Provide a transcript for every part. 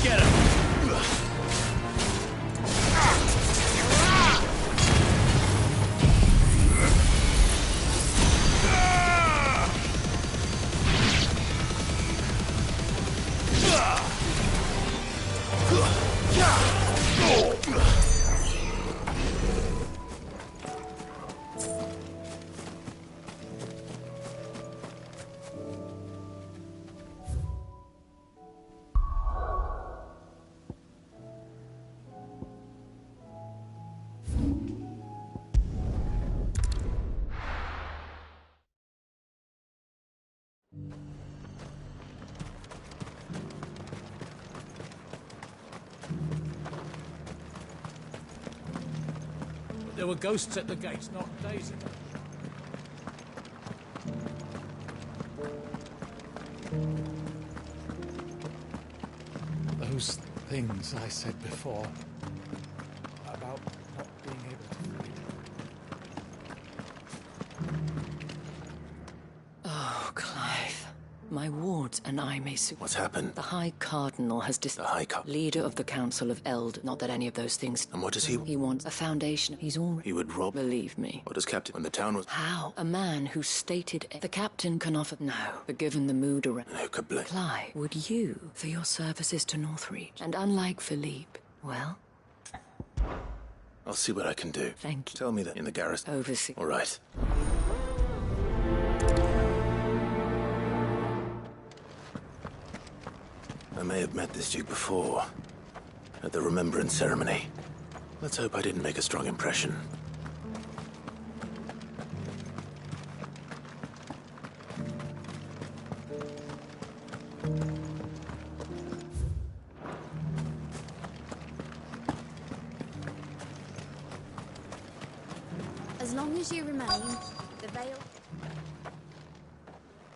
Get him! There were ghosts at the gates not days ago. Those things I said before about not being able to read. Oh, Clive. My wards and I may soon... What's happened? The High Cardinal has The High Cardinal? Leader of the Council of Eld. Not that any of those things... And what does he... He wants a foundation. He's already... He would rob... Believe me. What does Captain... When the town was... How? A man who stated... The captain can offer... No. But given the mood around... Who could blame... Clive, would you, for your services to Northreach, and unlike Philippe, well... I'll see what I can do. Thank you. Tell me that in the garrison. Oversee. All right. I may have met this duke before, at the Remembrance Ceremony. Let's hope I didn't make a strong impression. As long as you remain, the veil...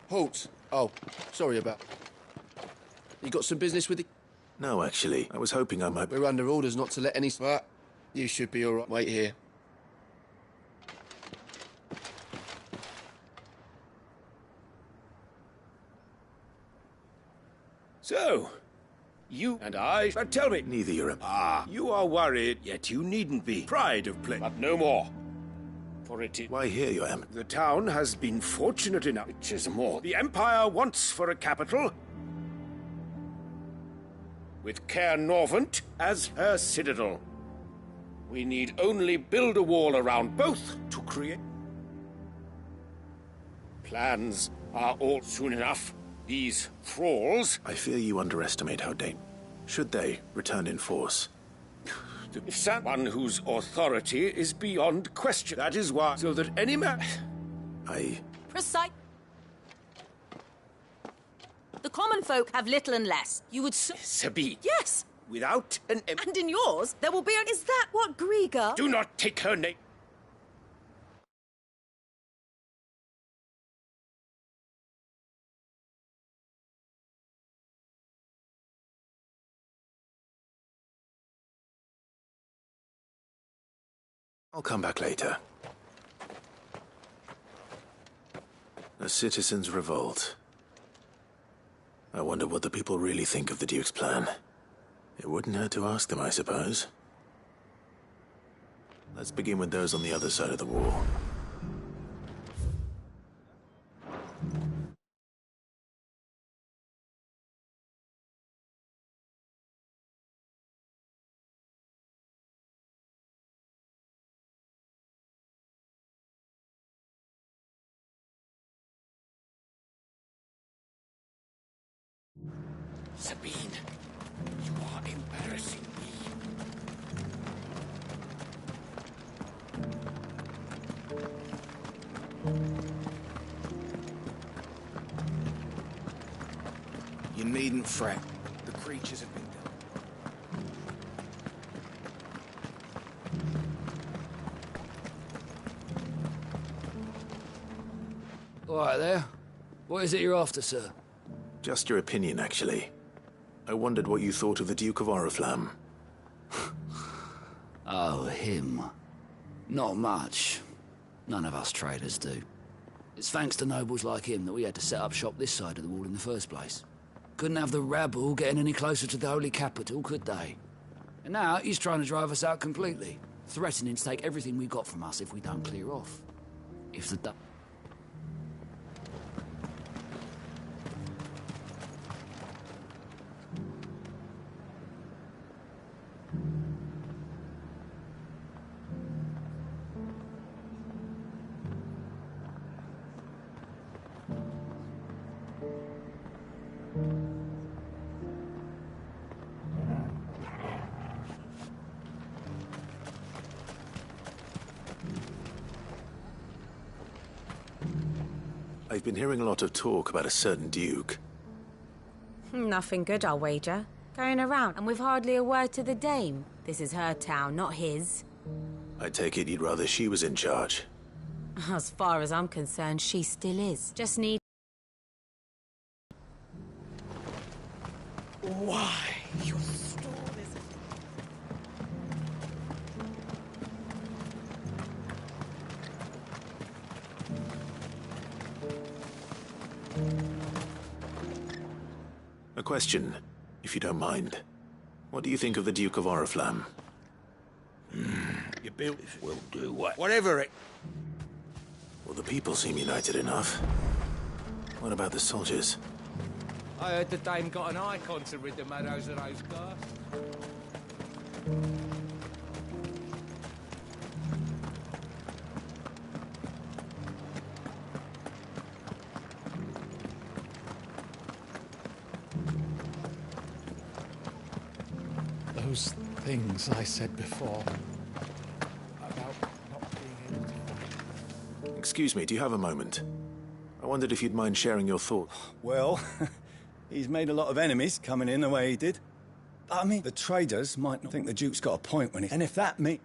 Halt! Oh, sorry about... You got some business with the... No, actually. I was hoping I might... We're under orders not to let any... But you should be all right. Wait here. So, you and I... But tell me... Neither you're... Ah, you are worried, yet you needn't be. Pride of play, but no more. For it is... Why, here you am. The town has been fortunate enough... Which is more. The Empire wants for a capital... with Caer Norvent as her citadel. We need only build a wall around both to create... Plans are all soon enough. These thralls... I fear you underestimate how should they return in force? If someone whose authority is beyond question. That is why... So that any man... Precise. The common folk have little and less. You would... Sabine. Yes! Without an... And in yours, there will be... Is that what Grieger... Do not take her name. I'll come back later. The citizens revolt. I wonder what the people really think of the Duke's plan. It wouldn't hurt to ask them, I suppose. Let's begin with those on the other side of the wall. Sabine, you are embarrassing me. You needn't fret. The creatures have been done. All right there. What is it you're after, sir? Just your opinion, actually. I wondered what you thought of the Duke of Oriflamme. Oh, him. Not much. None of us traders do. It's thanks to nobles like him that we had to set up shop this side of the wall in the first place. Couldn't have the rabble getting any closer to the holy capital, could they? And now he's trying to drive us out completely, threatening to take everything we got from us if we don't clear off. If the I've been hearing a lot of talk about a certain duke. Nothing good, I'll wager. Going around, and with hardly a word to the dame. This is her town, not his. I take it you'd rather she was in charge. As far as I'm concerned, she still is. Just need... Why, you stole this? A question, if you don't mind. What do you think of the Duke of Oriflamme? You built will do what? Whatever it... Well, the people seem united enough. What about the soldiers? I heard the dame got an icon to rid the meadows of those ghasts. Those things I said before about not being able to... Excuse me, do you have a moment? I wondered if you'd mind sharing your thoughts. Well, he's made a lot of enemies coming in the way he did. I mean, the traders might not think the Duke's got a point when he... And if that means...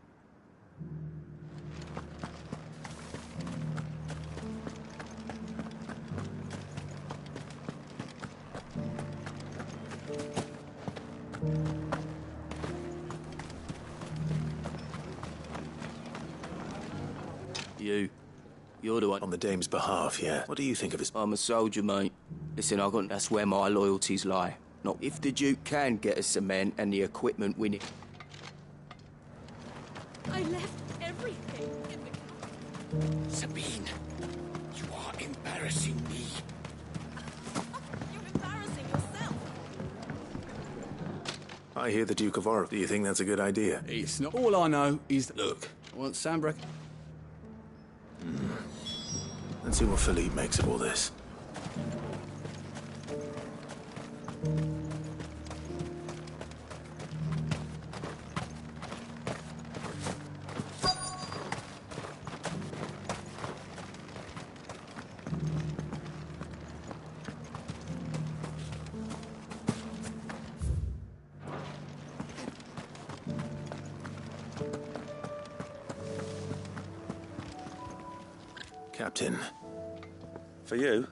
You're the one. On the dame's behalf, yeah. What do you think of his... I'm a soldier, mate. Listen, that's where my loyalties lie. Not if the Duke can get us cement and the equipment we need. I left everything in the... Sabine, you are embarrassing me. You're embarrassing yourself. I hear the Duke of Oriflamme. Do you think that's a good idea? It's not. All I know is that, look, I want Sandbreak. Let's see what Philippe makes of all this. Captain. For you?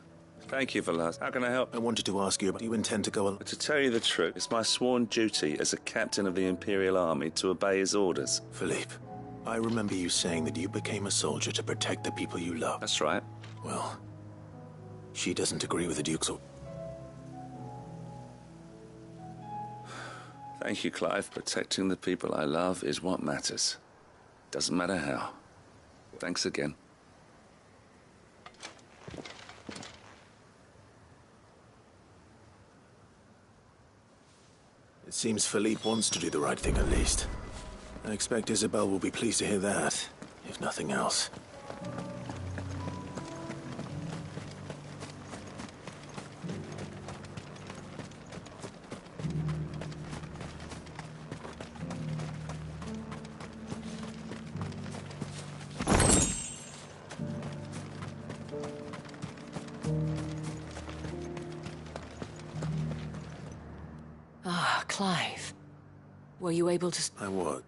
Thank you, Velas. How can I help? I wanted to ask you, do you intend to go along? To tell you the truth, it's my sworn duty as a captain of the Imperial Army to obey his orders. Philippe, I remember you saying that you became a soldier to protect the people you love. That's right. Well, she doesn't agree with the Duke's... Thank you, Clive. Protecting the people I love is what matters. Doesn't matter how. Thanks again. It seems Philippe wants to do the right thing, at least. I expect Isabel will be pleased to hear that, if nothing else. Ah, Clive. Were you able to... I what?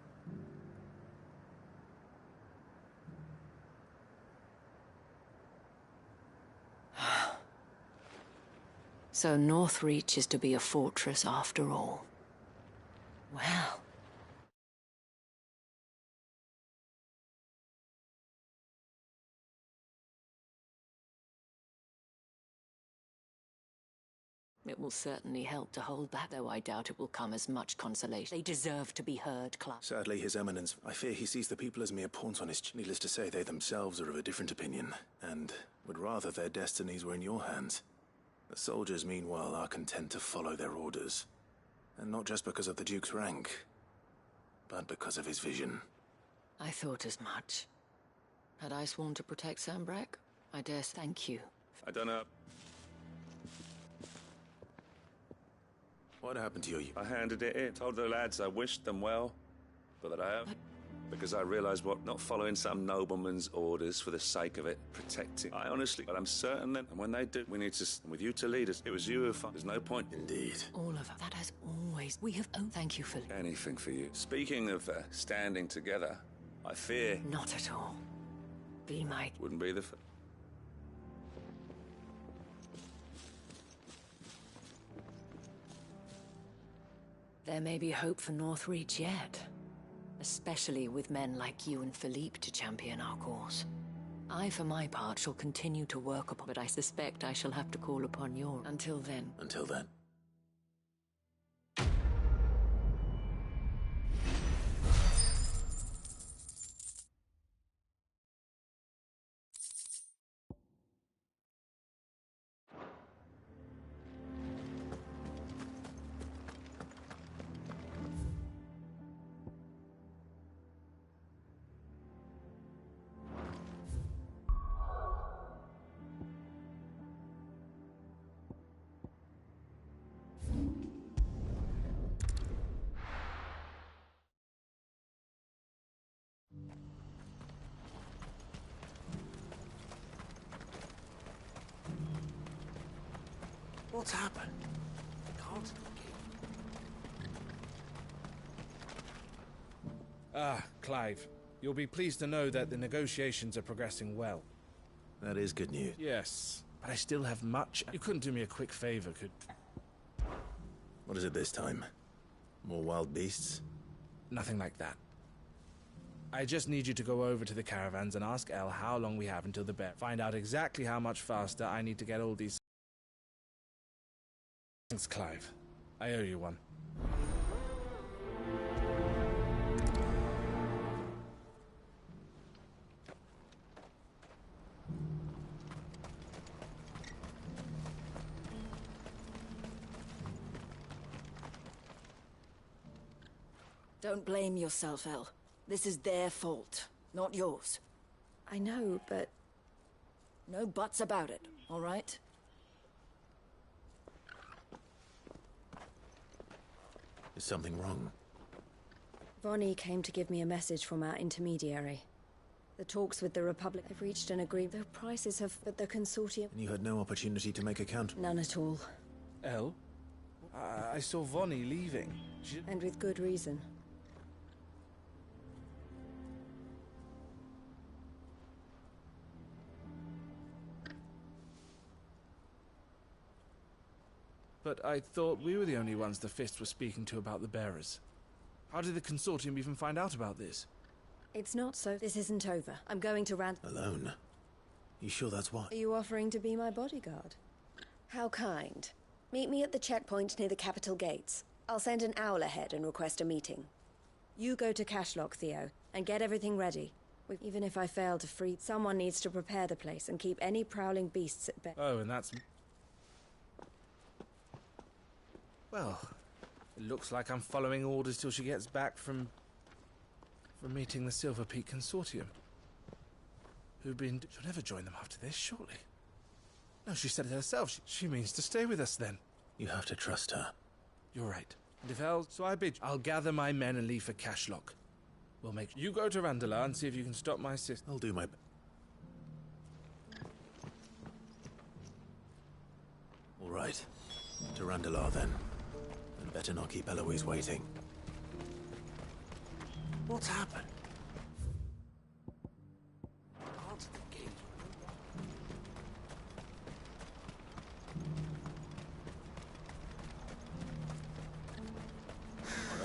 So Northreach is to be a fortress after all. Well... It will certainly help to hold back, though I doubt it will come as much consolation. They deserve to be heard, Clive. Sadly, His Eminence, I fear he sees the people as mere pawns on his... Needless to say, they themselves are of a different opinion, and would rather their destinies were in your hands. The soldiers, meanwhile, are content to follow their orders. And not just because of the Duke's rank, but because of his vision. I thought as much. Had I sworn to protect Sambrak? I dare thank you. I don't know. What happened to you? I handed it in. Told the lads I wished them well, but that I have. Because I realised what not following some nobleman's orders for the sake of it, protecting. I honestly, but I'm certain that, and when they do, we need to, with you to lead us. It was you who found. There's no point. Indeed. All of us. That has always. We have. Oh, thank you for. Anything for you. Speaking of standing together, I fear. Not at all. Be my. Wouldn't be the. There may be hope for Northreach yet. Especially with men like you and Philippe to champion our cause. I, for my part, shall continue to work upon, but I suspect I shall have to call upon your... Until then. Until then. What's happened? Can't Clive. You'll be pleased to know that the negotiations are progressing well. That is good news. Yes, but I still have much... You couldn't do me a quick favor, could... What is it this time? More wild beasts? Nothing like that. I just need you to go over to the caravans and ask El how long we have until the bear. Find out exactly how much faster I need to get all these... Thanks, Clive. I owe you one. Don't blame yourself, El. This is their fault, not yours. I know, but... No buts about it, all right? Is something wrong? Vonnie came to give me a message from our intermediary. The talks with the Republic have reached an agreement. The prices have... But the consortium... And you had no opportunity to make a counter? None at all. El? I saw Vonnie leaving. And with good reason. But I thought we were the only ones the Fist were speaking to about the bearers. How did the consortium even find out about this? It's not so. This isn't over. I'm going to Rand... Alone? You sure that's why? Are you offering to be my bodyguard? How kind. Meet me at the checkpoint near the capital gates. I'll send an owl ahead and request a meeting. You go to Cashlock, Theo, and get everything ready. Even if I fail to free... Someone needs to prepare the place and keep any prowling beasts at bay. Oh, and that's... Well, it looks like I'm following orders till she gets back from meeting the Silver Peak Consortium. She'll never join them after this, surely. No, she said it herself. She means to stay with us then. You have to trust her. You're right. And if so I bid you. I'll gather my men and leave for Cashlock. We'll make... You go to Randalar and see if you can stop my sister. I'll do my... All right. To Randalar then. And better not keep Eloise waiting. What's happened?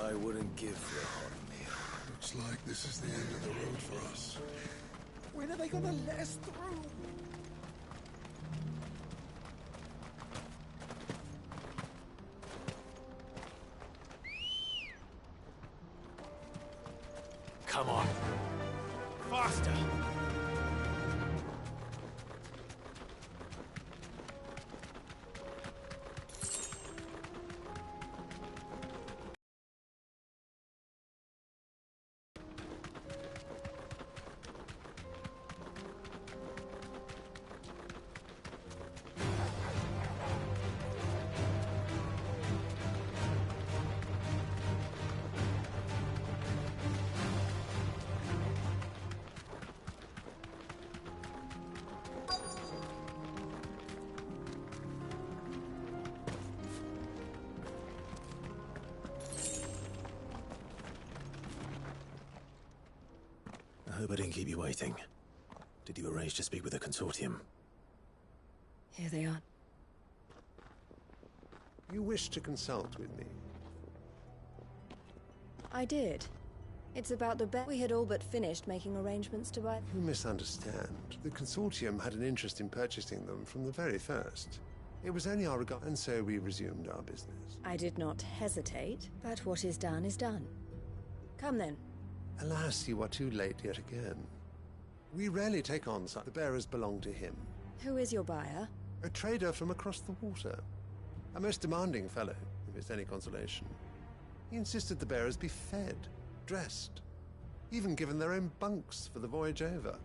I wouldn't give for a hot meal. Looks like this is the end of the road for us. When are they gonna let us through? Come on. Faster! I hope I didn't keep you waiting. Did you arrange to speak with the consortium? Here they are. You wish to consult with me? I did. It's about the bet we had all but finished making arrangements to buy. You misunderstand. The consortium had an interest in purchasing them from the very first. It was only our regard, and so we resumed our business. I did not hesitate, but what is done is done. Come then. Alas, you are too late yet again. We rarely take on such. The bearers belong to him. Who is your buyer? A trader from across the water. A most demanding fellow, if it's any consolation. He insisted the bearers be fed, dressed, even given their own bunks for the voyage over.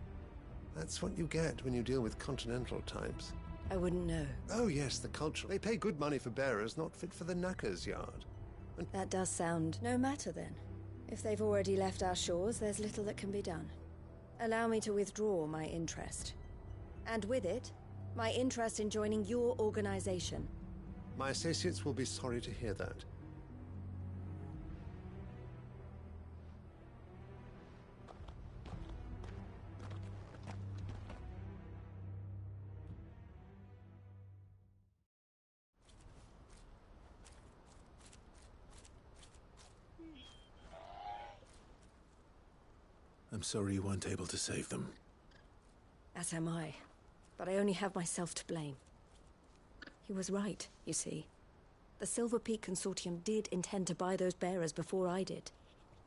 That's what you get when you deal with continental types. I wouldn't know. Oh yes, the culture. They pay good money for bearers not fit for the knacker's yard. And that does sound no matter then. If they've already left our shores, there's little that can be done. Allow me to withdraw my interest. And with it, my interest in joining your organization. My associates will be sorry to hear that. I'm sorry you weren't able to save them. As am I. But I only have myself to blame. He was right, you see. The Silver Peak Consortium did intend to buy those bearers before I did.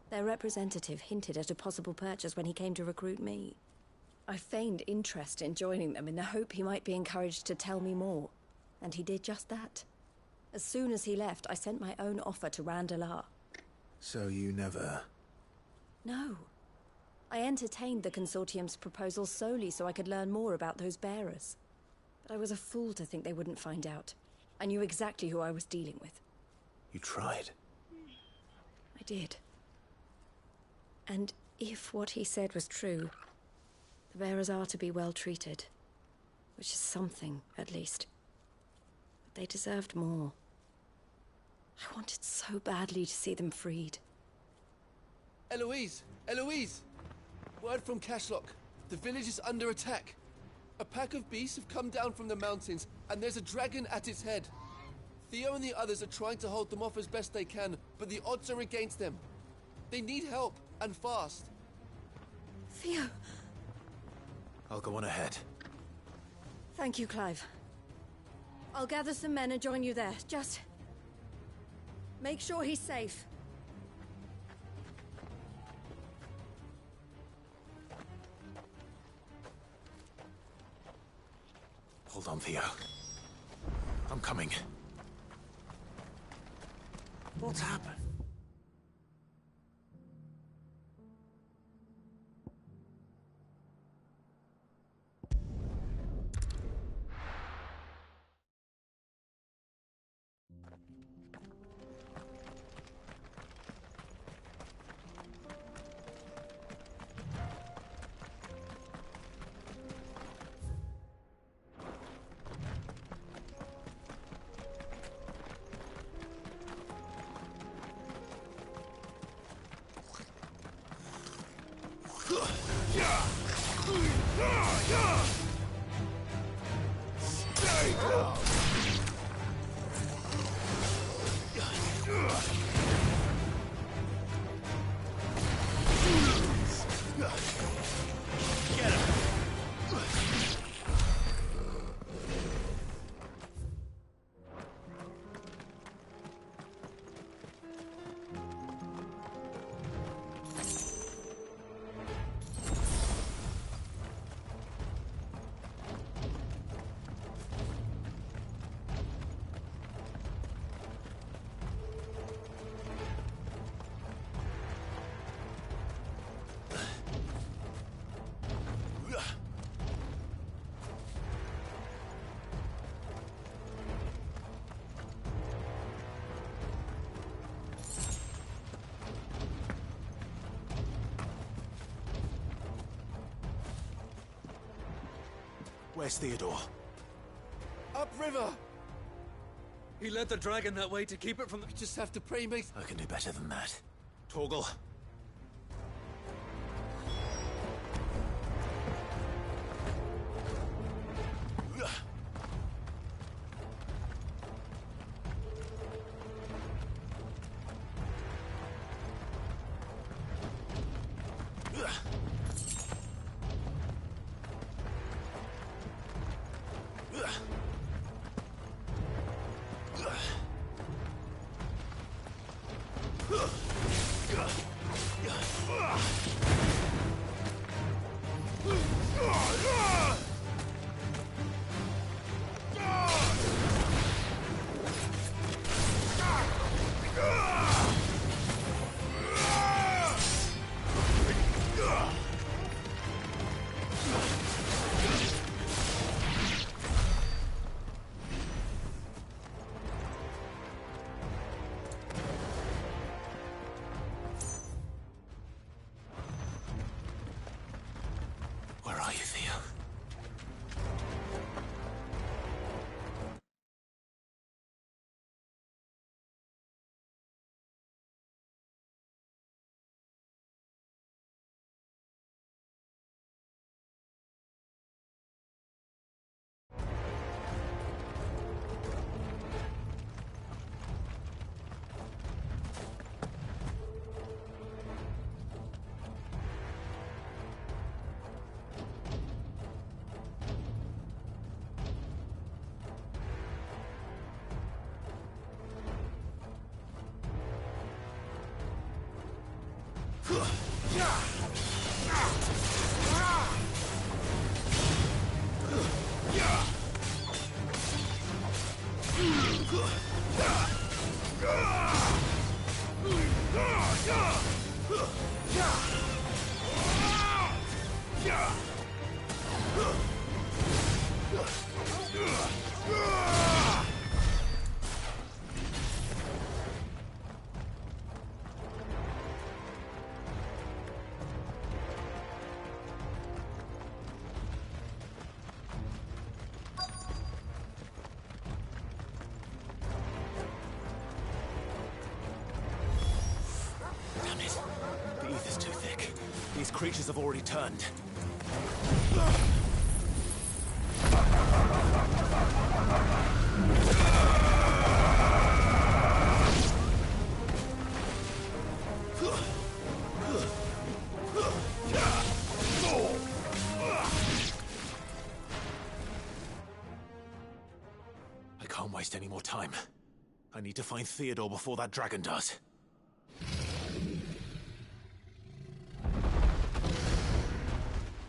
Their representative hinted at a possible purchase when he came to recruit me. I feigned interest in joining them in the hope he might be encouraged to tell me more. And he did just that. As soon as he left, I sent my own offer to Randalar. So you never... No. I entertained the Consortium's proposal solely so I could learn more about those bearers. But I was a fool to think they wouldn't find out. I knew exactly who I was dealing with. You tried? I did. And if what he said was true, the bearers are to be well treated. Which is something, at least. But they deserved more. I wanted so badly to see them freed. Eloise! Eloise! Word from Cashlock. The village is under attack. A pack of beasts have come down from the mountains, and there's a dragon at its head. Theo and the others are trying to hold them off as best they can, but the odds are against them. They need help, and fast. Theo! I'll go on ahead. Thank you, Clive. I'll gather some men and join you there. Just... make sure he's safe. Hold on, Theo. I'm coming. What's happened? Where's Theodore? Upriver! He led the dragon that way to keep it from the... We just have to pray, mate. I can do better than that. Torgal. Where are you, Theo? Damn it. The ether's too thick. These creatures have already turned. I can't waste any more time. I need to find Theodore before that dragon does.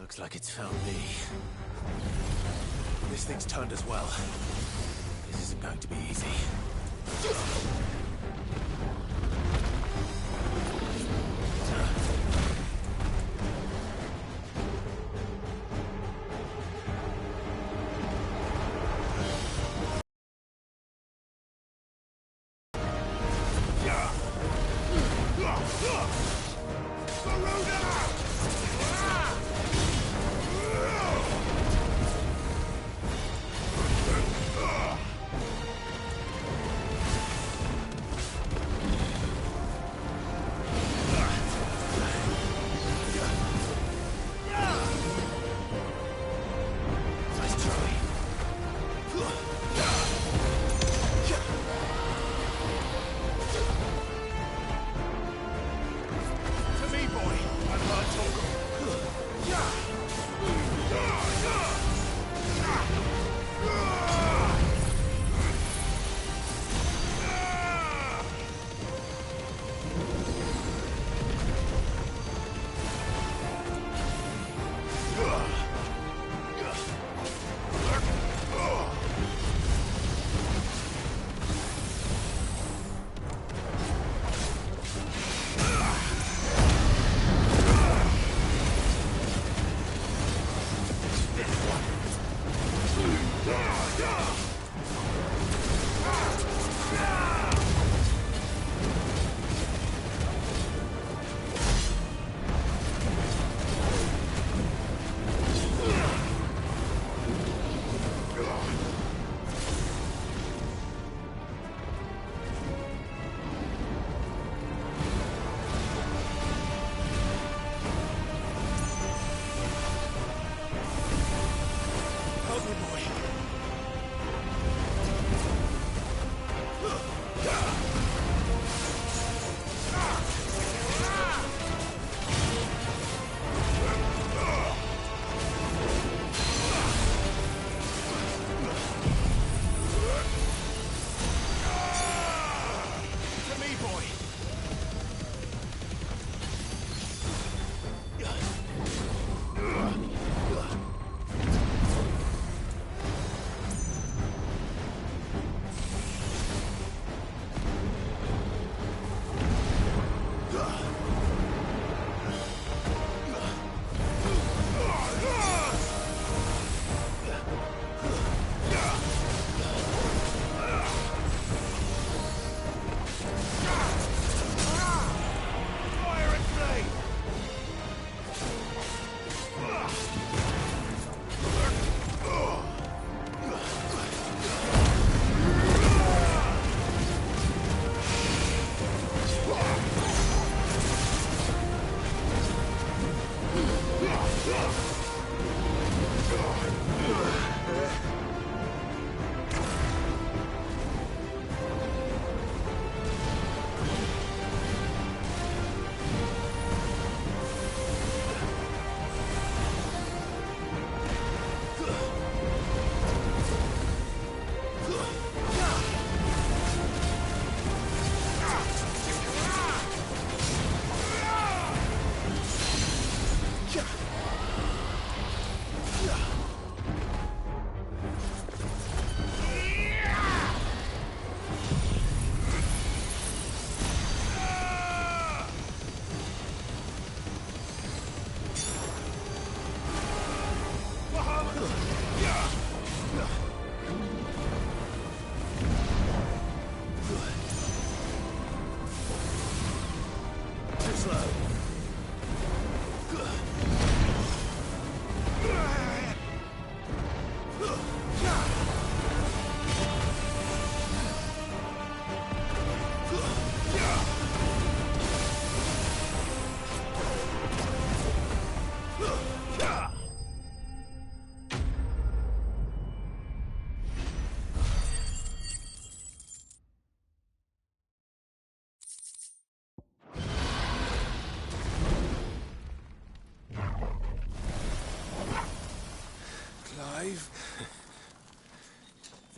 Looks like it's found me. This thing's turned as well. This isn't going to be easy.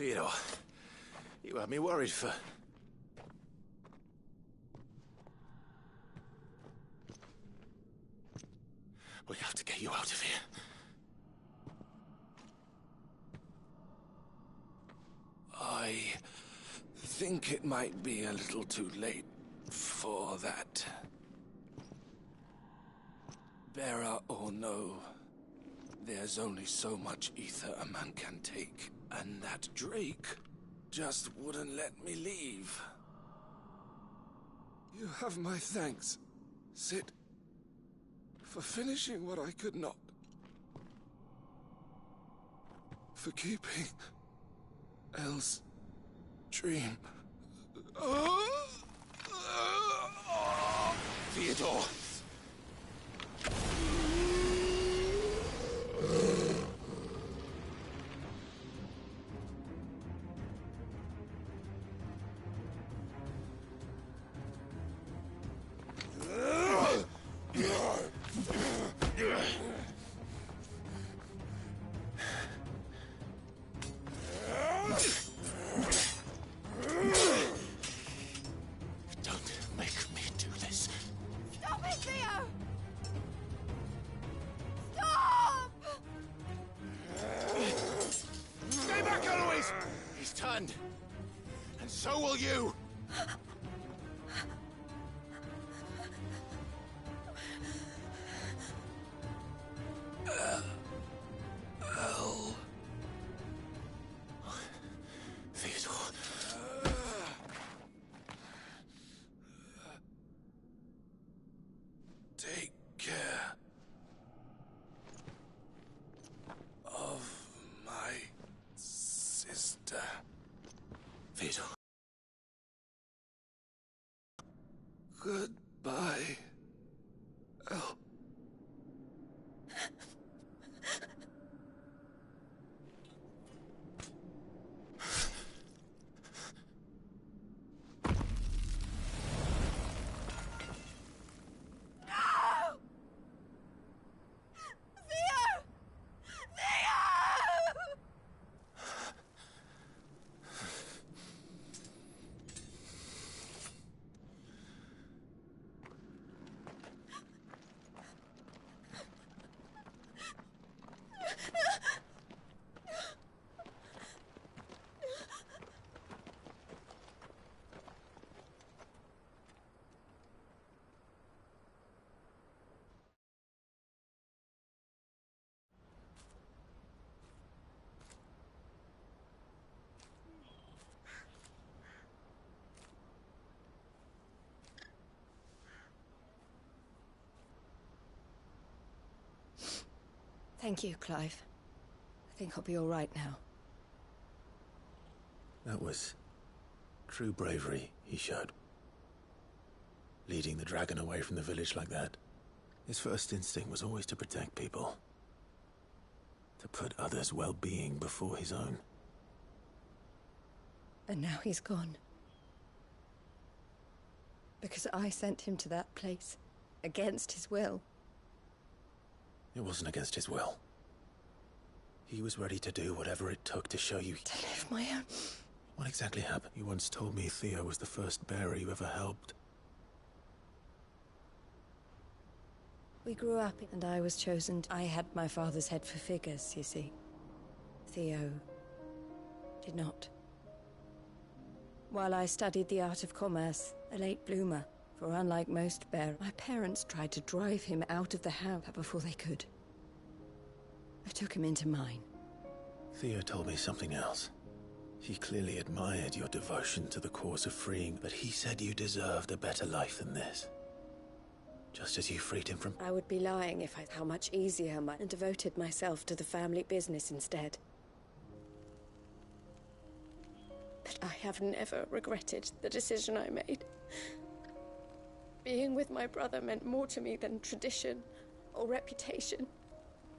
Theodore, you had me worried for... We have to get you out of here. I think it might be a little too late for that. Bearer or no, there's only so much ether a man can take, and that Drake just wouldn't let me leave. You have my thanks, Sid, for finishing what I could not. For keeping Elle's dream. Theodore! And so will you! Elle. Theodore. Take care of my sister. Theodore. Goodbye, Elle. Thank you, Clive. I think I'll be all right now. That was true bravery he showed. Leading the dragon away from the village like that. His first instinct was always to protect people. To put others' well-being before his own. And now he's gone. Because I sent him to that place. Against his will. It wasn't against his will. He was ready to do whatever it took to show you... To live my own... What exactly happened? You once told me Theo was the first bearer you ever helped. We grew up and I was chosen. I had my father's head for figures, you see. Theo did not. While I studied the art of commerce, a late bloomer, for unlike most bearers, my parents tried to drive him out of the house before they could. I took him into mine. Theo told me something else. He clearly admired your devotion to the cause of freeing, but he said you deserved a better life than this. Just as you freed him from... I would be lying if I... How much easier and devoted myself to the family business instead. But I have never regretted the decision I made. Being with my brother meant more to me than tradition or reputation.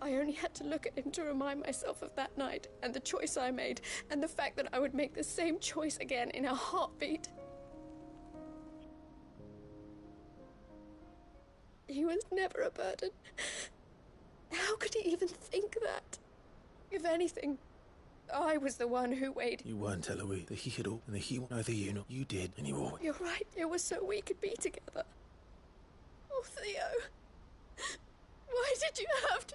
I only had to look at him to remind myself of that night and the choice I made and the fact that I would make the same choice again in a heartbeat. He was never a burden. How could he even think that? If anything, I was the one who waited. You weren't, Eloise. The he had all, and the he neither you nor you did, and you always. You're right. It was so we could be together. Oh, Theo. Why did you have to...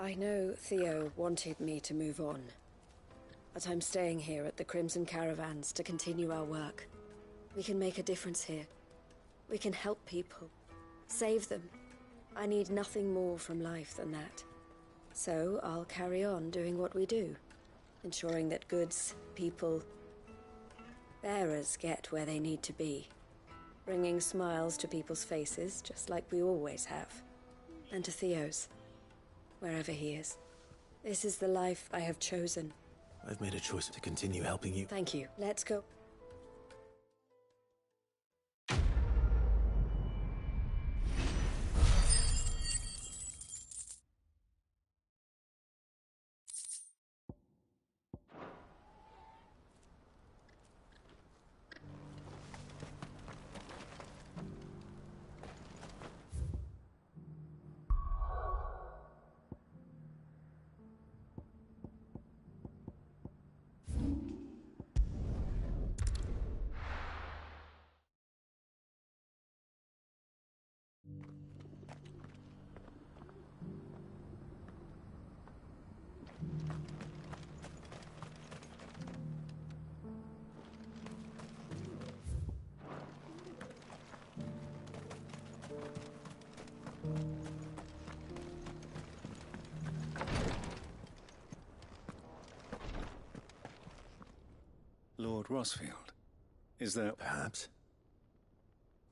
I know Theo wanted me to move on, but I'm staying here at the Crimson Caravans to continue our work. We can make a difference here. We can help people, save them. I need nothing more from life than that. So I'll carry on doing what we do, ensuring that goods, people, bearers get where they need to be, bringing smiles to people's faces just like we always have, and to Theo's. Wherever he is. This is the life I have chosen. I've made a choice to continue helping you. Thank you. Let's go. Lord Rosfield, is there... Perhaps.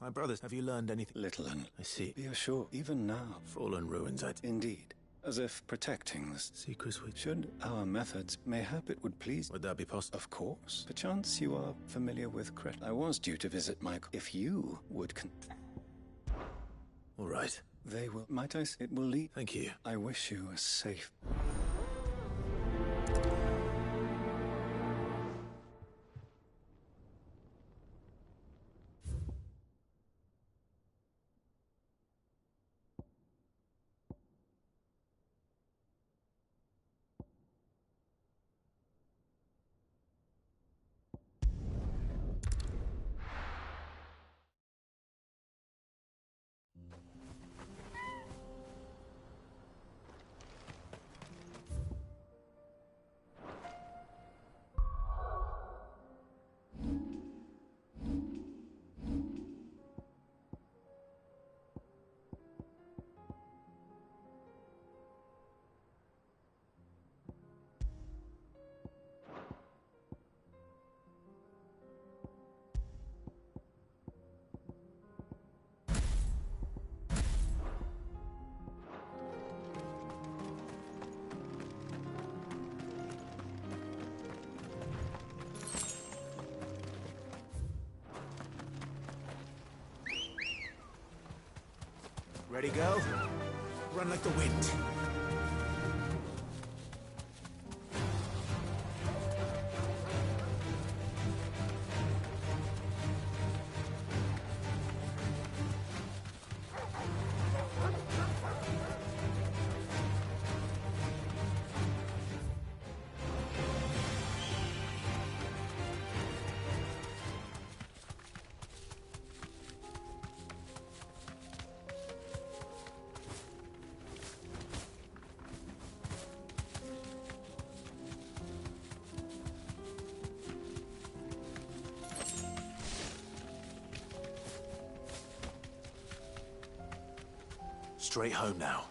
My brothers, have you learned anything? Little, and I see. be assured, even now... Fallen ruins, Indeed. As if protecting the secrets we... Should our methods, mayhap it would please... Would that be possible? Of course. Perchance you are familiar with Cret. I was due to visit Michael. If you would All right. They will... Might I... It will lead... Thank you. I wish you a safe... Ready, go? Run like the wind. Straight home now.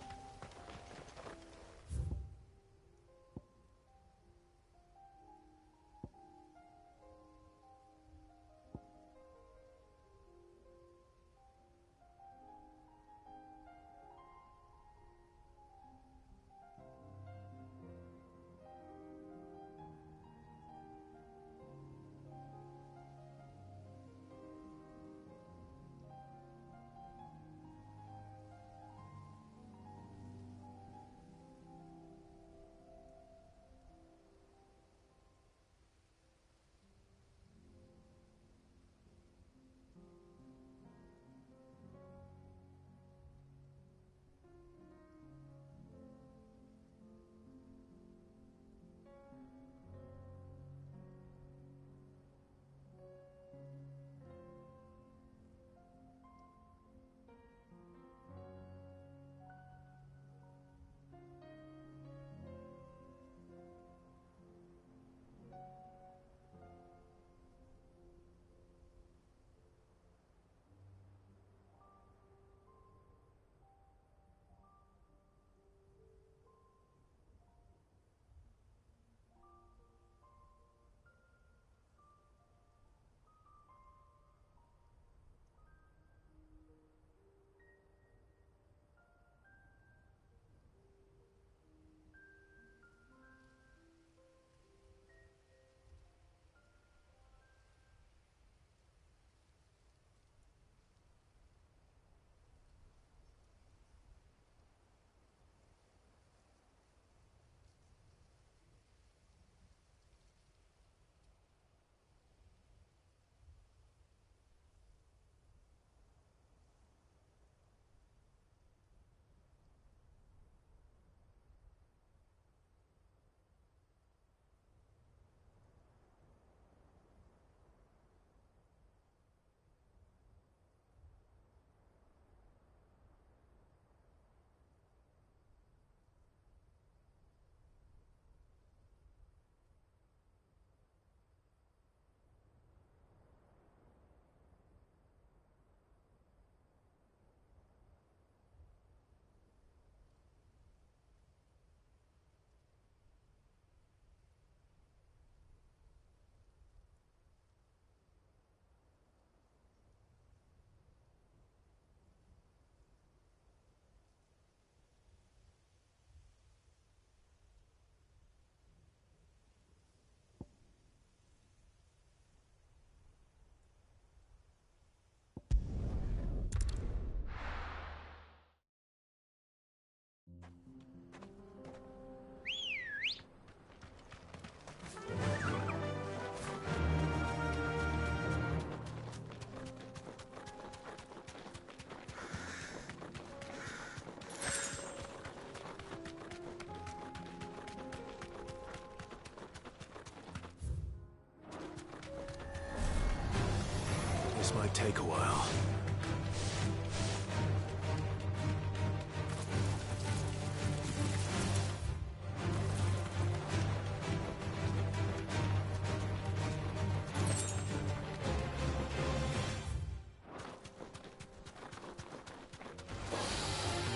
might take a while.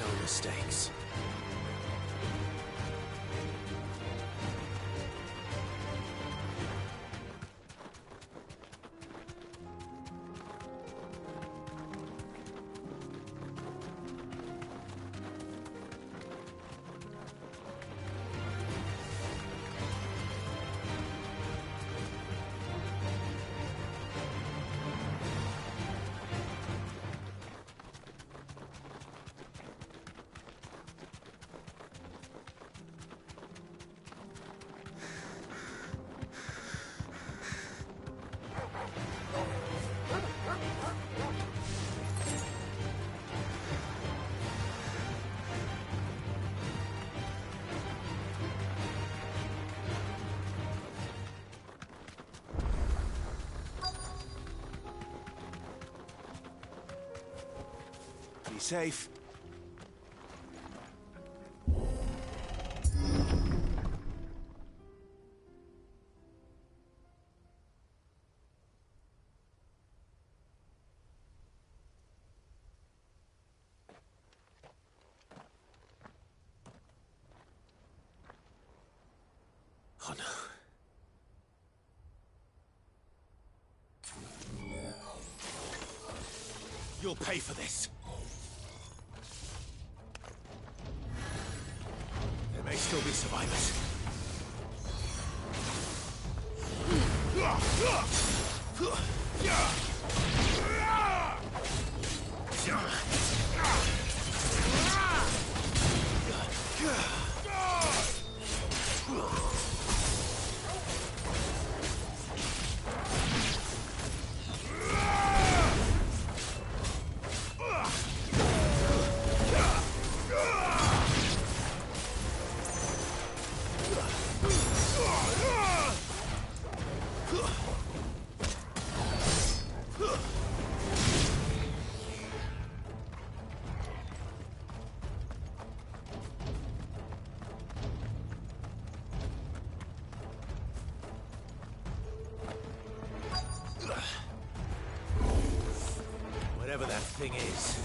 No mistakes. Be safe. Oh no. You'll pay for this. There may still be survivors. Whatever that thing is,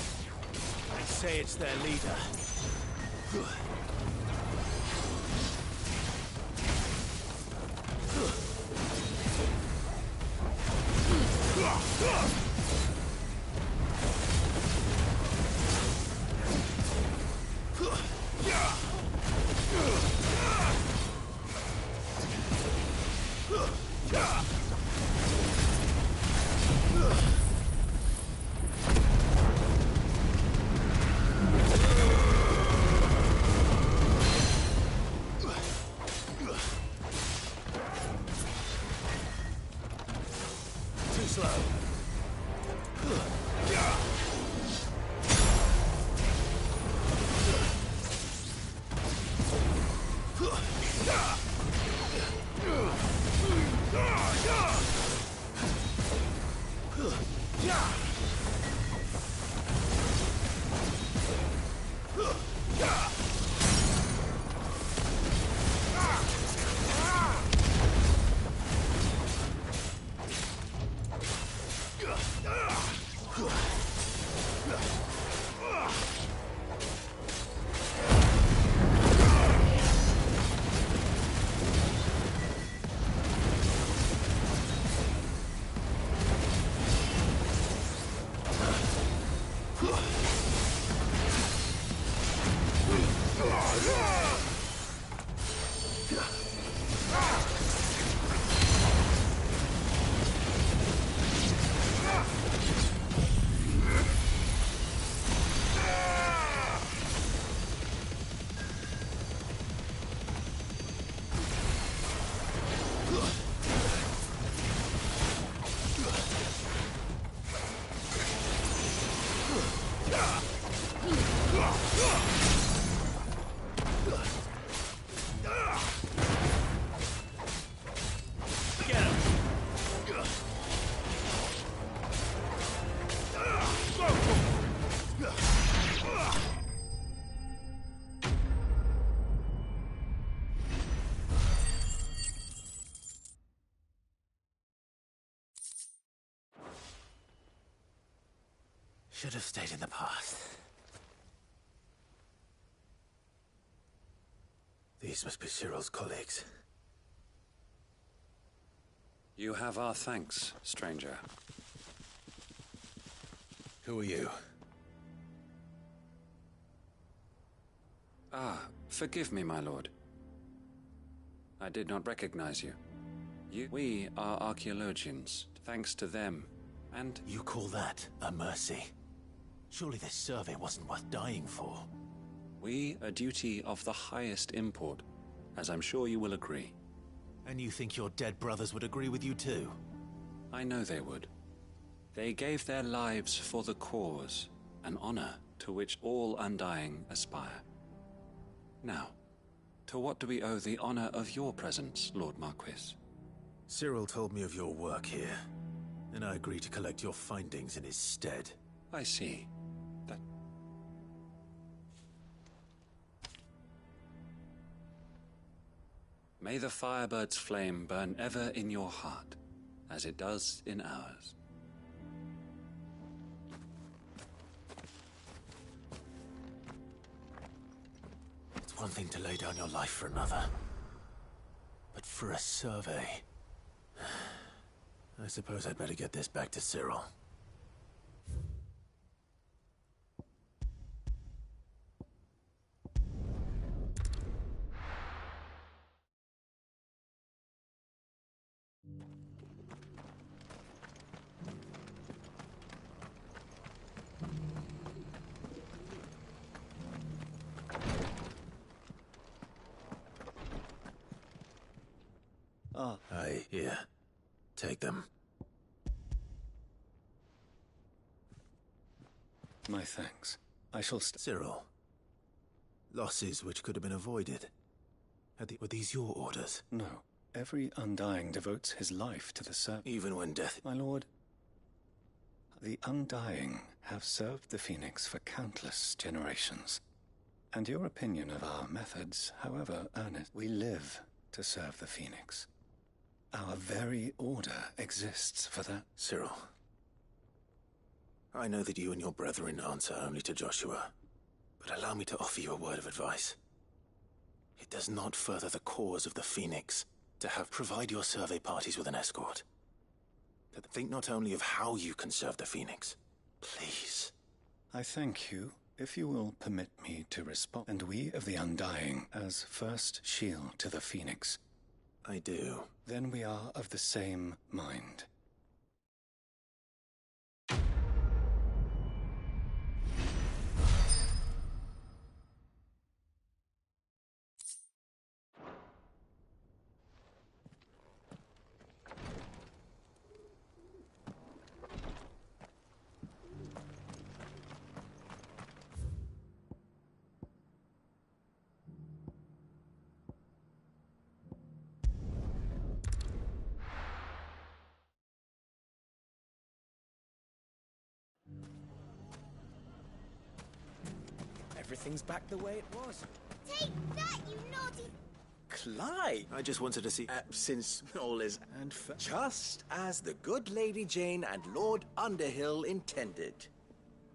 they say it's their leader. Too slow. should have stayed in the past. These must be Cyril's colleagues. You have our thanks, stranger. Who are you? Ah, forgive me, my lord. I did not recognize you. We are archaeologians. Thanks to them, and... You call that a mercy? Surely this survey wasn't worth dying for. We a duty of the highest import, as I'm sure you will agree. And you think your dead brothers would agree with you too? I know they would. They gave their lives for the cause, an honor to which all Undying aspire. Now, to what do we owe the honor of your presence, Lord Marquis? Cyril told me of your work here, and I agree to collect your findings in his stead. I see. That... May the Firebird's flame burn ever in your heart, as it does in ours. It's one thing to lay down your life for another, but for a survey... I suppose I'd better get this back to Cyril. Here. Take them. My thanks. I shall Cyril. Losses which could have been avoided. Were these your orders? No. Every Undying devotes his life to the service. Even when death... My lord, the Undying have served the Phoenix for countless generations. And your opinion of our methods, however earnest, we live to serve the Phoenix. Our very order exists for that. Cyril, I know that you and your brethren answer only to Joshua, but allow me to offer you a word of advice. It does not further the cause of the Phoenix to provide your survey parties with an escort. But think not only of how you can serve the Phoenix. Please. I thank you, if you will permit me to respond. And we of the Undying, as first shield to the Phoenix. I do. Then we are of the same mind. Everything's back the way it was. Take that, you naughty... Clyde! I just wanted to see... since all is... And just as the good Lady Jane and Lord Underhill intended.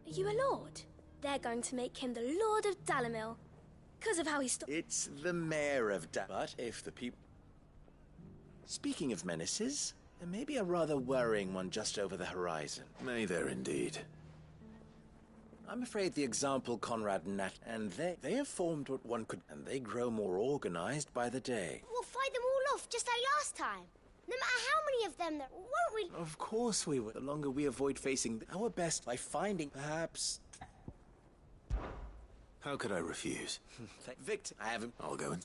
Are you a lord? They're going to make him the Lord of Dalamil. Because of how he It's the mayor of But if the people... Speaking of menaces, there may be a rather worrying one just over the horizon. May there indeed. I'm afraid the example Conrad Nat and they have formed what one could, and they grow more organized by the day. We'll fight them all off just like last time. No matter how many of them there, won't we? Of course we will. The longer we avoid facing our best by finding, perhaps... How could I refuse? Victor, I haven't... I'll go in.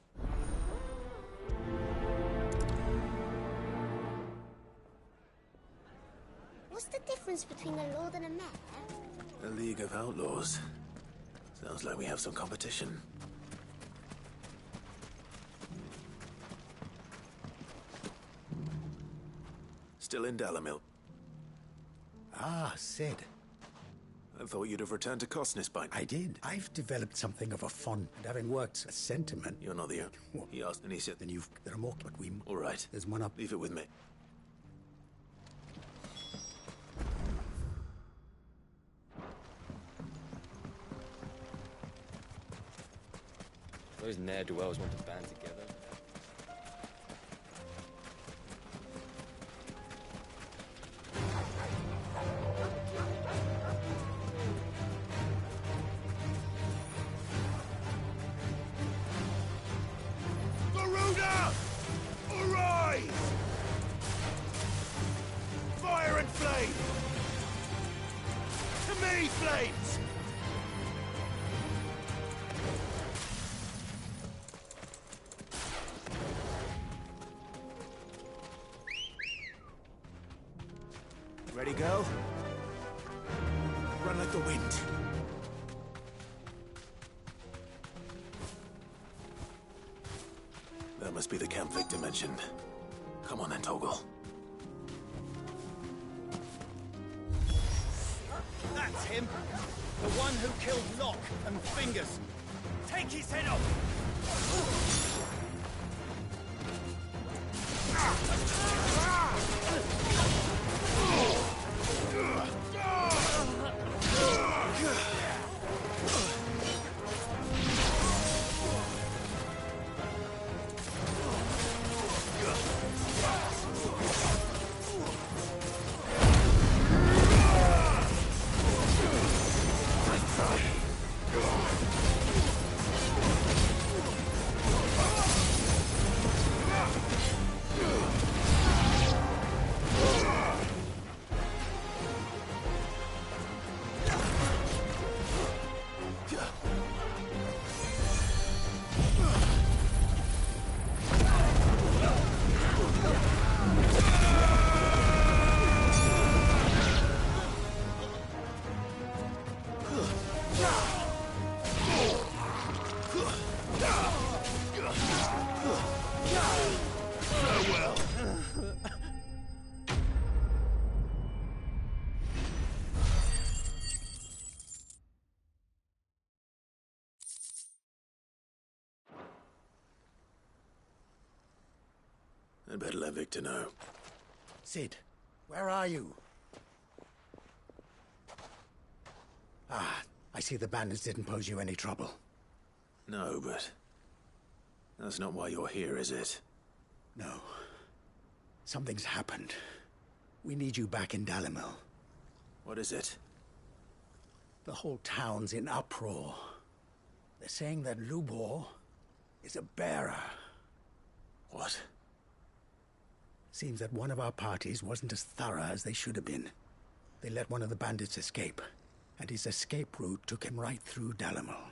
What's the difference between a lord and a mayor? A League of Outlaws. Sounds like we have some competition. Still in Dalamil. Ah, Sid. I thought you'd have returned to Cosnes by now. I did. I've developed something of a fond, and having worked a sentiment. You're not the only. What? He asked, and he said, Then there are more, but we... All right. There's one up. Leave it with me. Those ne'er-do-wells want to band together. Garuda! Arise! Fire and flame! To me, flames! Ready, girl? Run like the wind. That must be the camp Victor mentioned. Come on then, Toggle. That's him! The one who killed Locke and Fingers! Take his head off! I'd better let Victor know. Sid, where are you? Ah, I see the bandits didn't pose you any trouble. No, but that's not why you're here, is it? No. Something's happened. We need you back in Dalimil. What is it? The whole town's in uproar. They're saying that Lubor is a bearer. What? Seems that one of our parties wasn't as thorough as they should have been. They let one of the bandits escape, and his escape route took him right through Dalimil.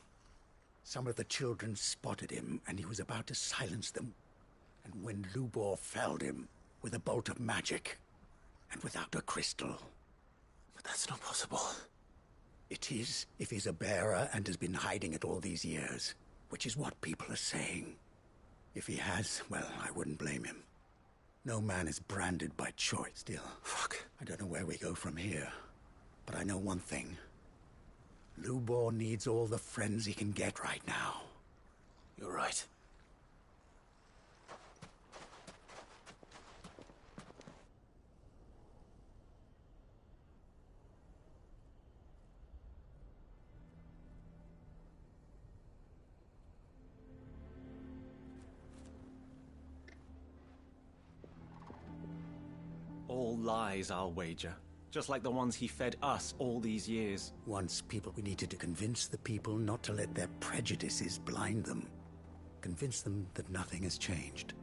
Some of the children spotted him, and he was about to silence them. And when Lubor felled him with a bolt of magic, and without a crystal. But that's not possible. It is, if he's a bearer and has been hiding it all these years, which is what people are saying. If he has, well, I wouldn't blame him. No man is branded by choice. Still, fuck. I don't know where we go from here. But I know one thing. Lubor needs all the friends he can get right now. You're right. All lies, I'll wager. Just like the ones he fed us all these years. Once people, we needed to convince the people not to let their prejudices blind them. Convince them that nothing has changed.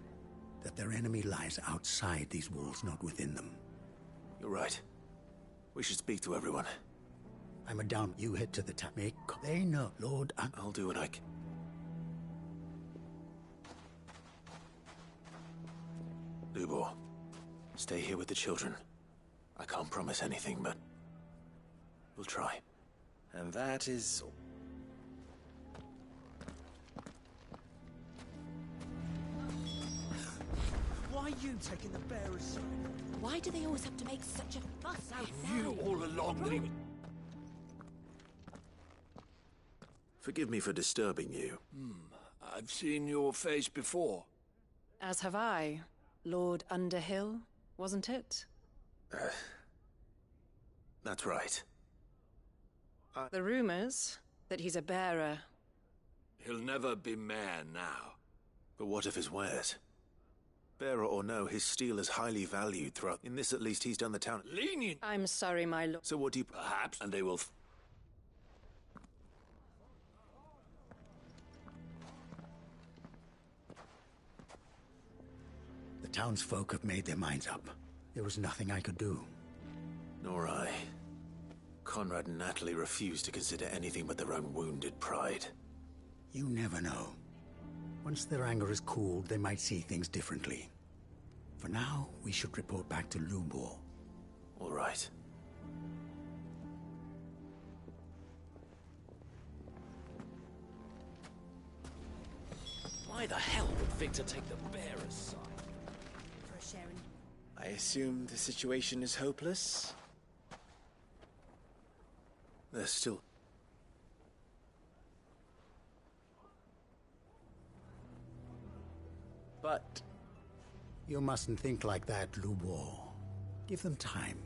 That their enemy lies outside these walls, not within them. You're right. We should speak to everyone. I'm a down. You head to the Make. They know, Lord. I'll do what I can. Lubor, stay here with the children. I can't promise anything, but we'll try. And that is... Why are you taking the bearer's side? Why do they always have to make such a fuss outside? You all along that he was... Forgive me for disturbing you. I've seen your face before. As have I. Lord Underhill, wasn't it? That's right. The rumors that he's a bearer He'll never be mayor now. But what of his wares? Bearer or no, his steel is highly valued throughout. In this, at least, he's done the town lenient. I'm sorry, my lord. So what do you... Perhaps, and they will... The townsfolk have made their minds up. There was nothing I could do. Nor I. Conrad and Natalie refused to consider anything but their own wounded pride. You never know. Once their anger is cooled, they might see things differently. For now, we should report back to Lubor. All right. Why the hell would Victor take the bearer's side? I assume the situation is hopeless? There's still... But... You mustn't think like that, Lubor. Give them time.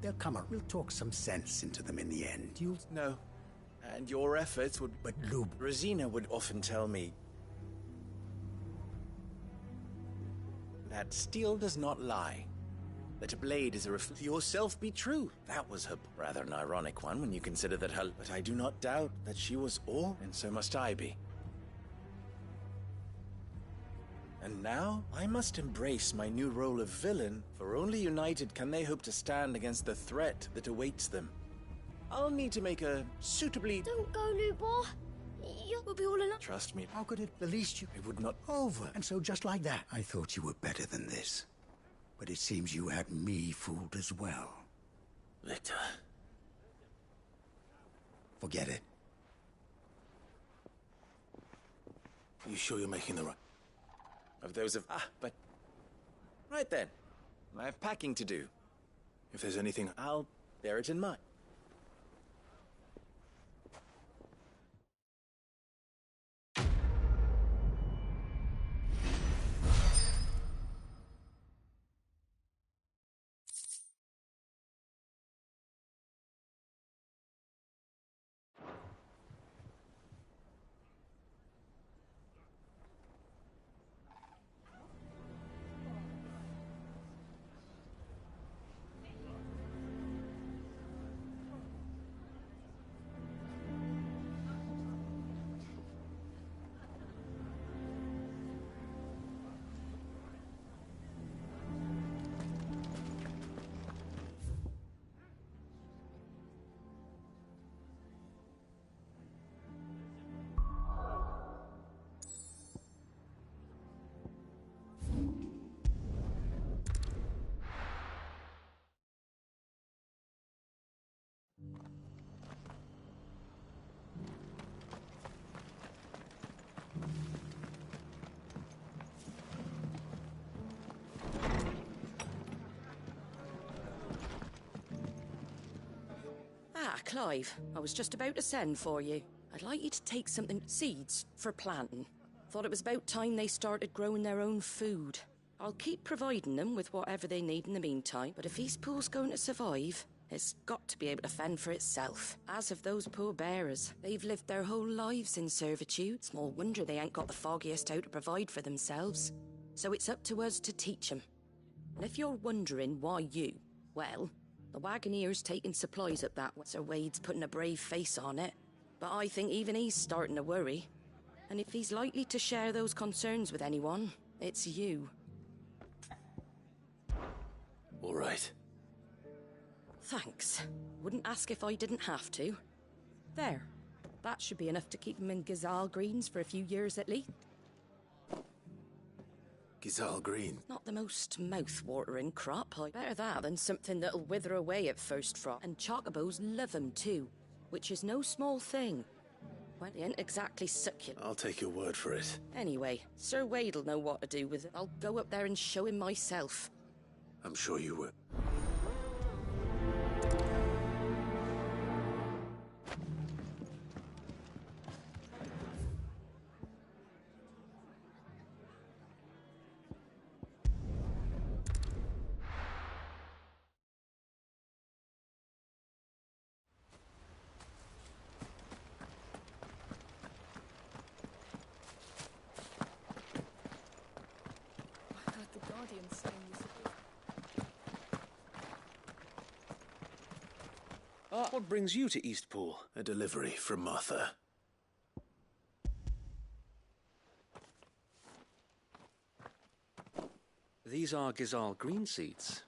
They'll come up. We'll talk some sense into them in the end. You'll... No. And your efforts would... But Lub... Rosina would often tell me... that steel does not lie. That a blade is a yourself be true. That was her rather an ironic one when you consider that her... But I do not doubt that she was all, and so must I be. And now, I must embrace my new role of villain, for only united can they hope to stand against the threat that awaits them. I'll need to make a suitably... Don't go, Lubor. You'll be all alone. Trust me. How could it? The least you... It would not... Over. And so just like that, I thought you were better than this. But it seems you had me fooled as well. Victor. Forget it. You sure you're making the right... Of those of... but... Right then. I have packing to do. If there's anything... I'll bear it in mind. Clive, I was just about to send for you. I'd like you to take something... seeds for planting. Thought it was about time they started growing their own food. I'll keep providing them with whatever they need in the meantime, but if Eastpool's going to survive, it's got to be able to fend for itself. As of those poor bearers, they've lived their whole lives in servitude. Small wonder they ain't got the foggiest how to provide for themselves. So it's up to us to teach them. And if you're wondering why you, well... The Wagoneer's taking supplies up that way. Sir Wade's putting a brave face on it. But I think even he's starting to worry. And if he's likely to share those concerns with anyone, it's you. All right. Thanks. Wouldn't ask if I didn't have to. There. That should be enough to keep him in Gazal Greens for a few years at least. Gazal Green. Not the most mouth-watering crop. Better that than something that'll wither away at first frost. And chocobos love 'em too, which is no small thing. Well, they ain't exactly succulent. I'll take your word for it. Anyway, Sir Wade'll know what to do with it. I'll go up there and show him myself. I'm sure you will. What brings you to Eastpool? A delivery from Martha. These are Gizal green seeds.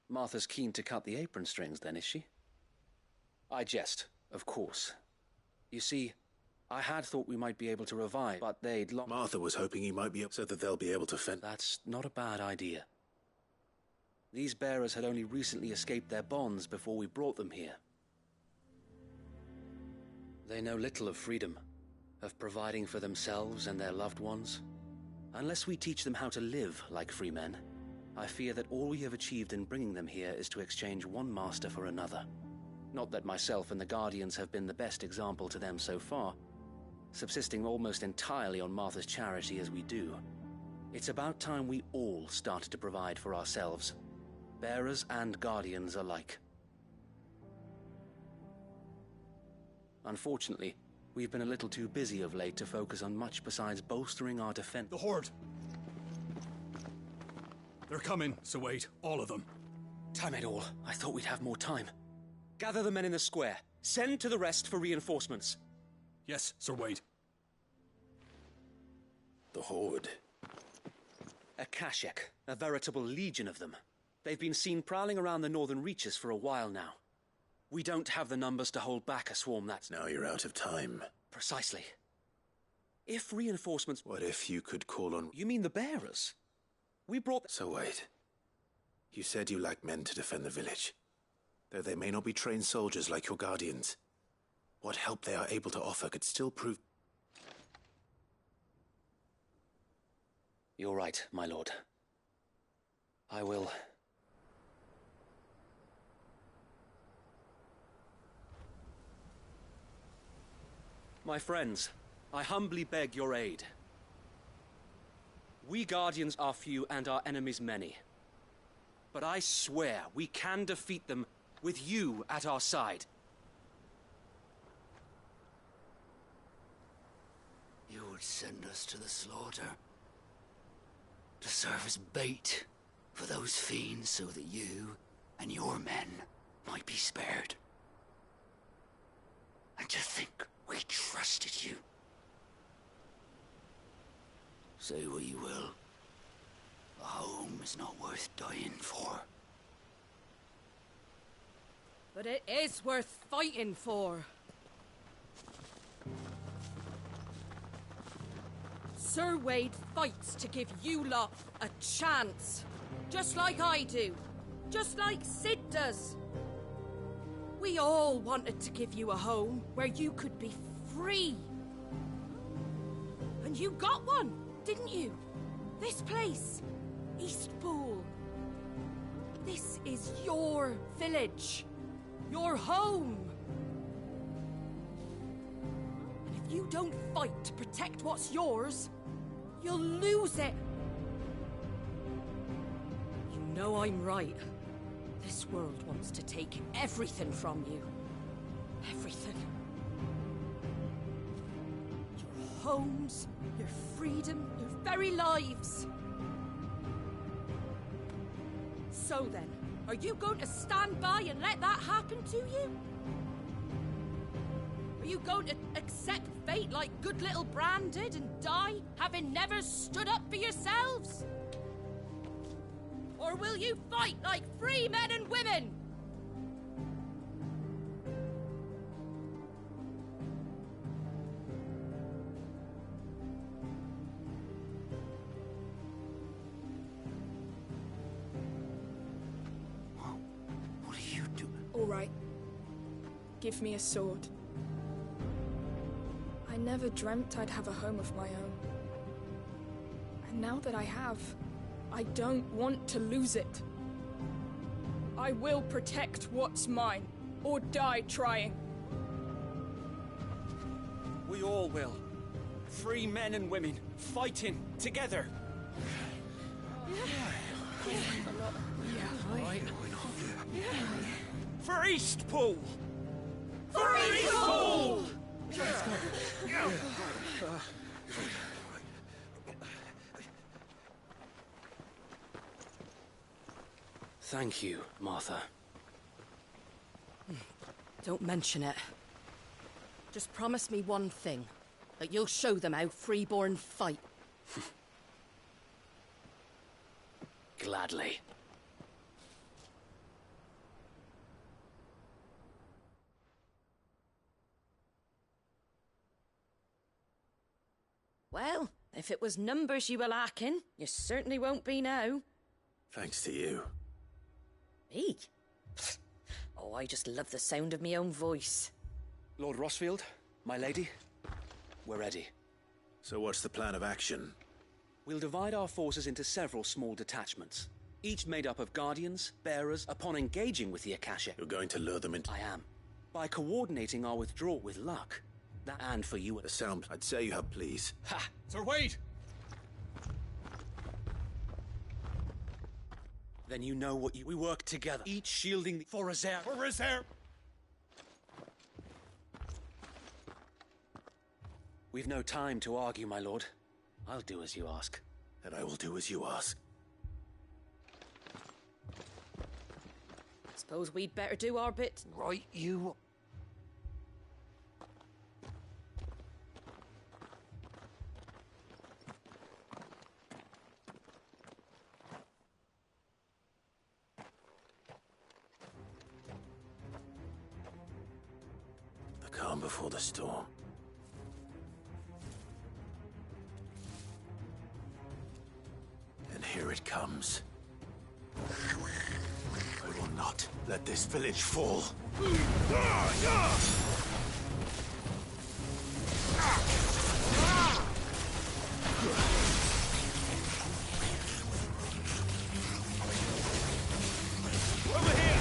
Martha's keen to cut the apron strings, then, is she? I jest, of course. You see, I had thought we might be able to revive, but they'd Martha was hoping he might be up so that they'll be able to fend. That's not a bad idea. These bearers had only recently escaped their bonds before we brought them here. They know little of freedom, of providing for themselves and their loved ones. Unless we teach them how to live like free men, I fear that all we have achieved in bringing them here is to exchange one master for another. Not that myself and the Guardians have been the best example to them so far, subsisting almost entirely on Martha's charity as we do. It's about time we all started to provide for ourselves, bearers and Guardians alike. Unfortunately, we've been a little too busy of late to focus on much besides bolstering our defense. The Horde! They're coming, so wait, all of them. Damn it all, I thought we'd have more time. Gather the men in the square. Send to the rest for reinforcements. Yes, Sir Wade. The Horde. A Kashek, a veritable legion of them. They've been seen prowling around the northern reaches for a while now. We don't have the numbers to hold back a swarm that's... Now you're out of time. Precisely. If reinforcements... What if you could call on... You mean the bearers? We brought... So wait. You said you lack men to defend the village. Though they may not be trained soldiers like your Guardians, what help they are able to offer could still prove... You're right, my lord. I will... My friends, I humbly beg your aid. We Guardians are few and our enemies many. But I swear we can defeat them with you at our side. You would send us to the slaughter, to serve as bait for those fiends so that you and your men might be spared. And to think we trusted you. Say what you will, a home is not worth dying for. But it is worth fighting for. Sir Wade fights to give you lot a chance. Just like I do. Just like Sid does. We all wanted to give you a home where you could be free. And you got one, didn't you? This place, Eastpool. This is your village. Your home. And if you don't fight to protect what's yours, you'll lose it. You know I'm right. This world wants to take everything from you. Everything. Your homes, your freedom, your very lives. So then, are you going to stand by and let that happen to you? Are you going to accept fate like good little Bran did and die, having never stood up for yourselves? Or will you fight like free men and women? What are you doing? All right. Give me a sword. I never dreamt I'd have a home of my own. And now that I have, I don't want to lose it. I will protect what's mine, or die trying. We all will. Free men and women, fighting together. For Eastpool! For Eastpool! Thank you, Martha. Don't mention it. Just promise me one thing. That you'll show them how freeborn fight. Gladly. Well, if it was numbers you were lacking, you certainly won't be now. Thanks to you. Me? Oh, I just love the sound of my own voice. Lord Rossfield, my lady, we're ready. So what's the plan of action? We'll divide our forces into several small detachments, each made up of guardians, bearers. Upon engaging with the Akashic, You're going to lure them into... I am. By coordinating our withdrawal with luck, that and for you... The sound... I'd say you have, please. Ha! Sir Wade! Then you know what you... We work together, each shielding the... For reserve! For reserve! We've no time to argue, my lord. I'll do as you ask. And I will do as you ask. Suppose we'd better do our bit. Right, you... The calm before the storm. And here it comes. I will not let this village fall. Over here!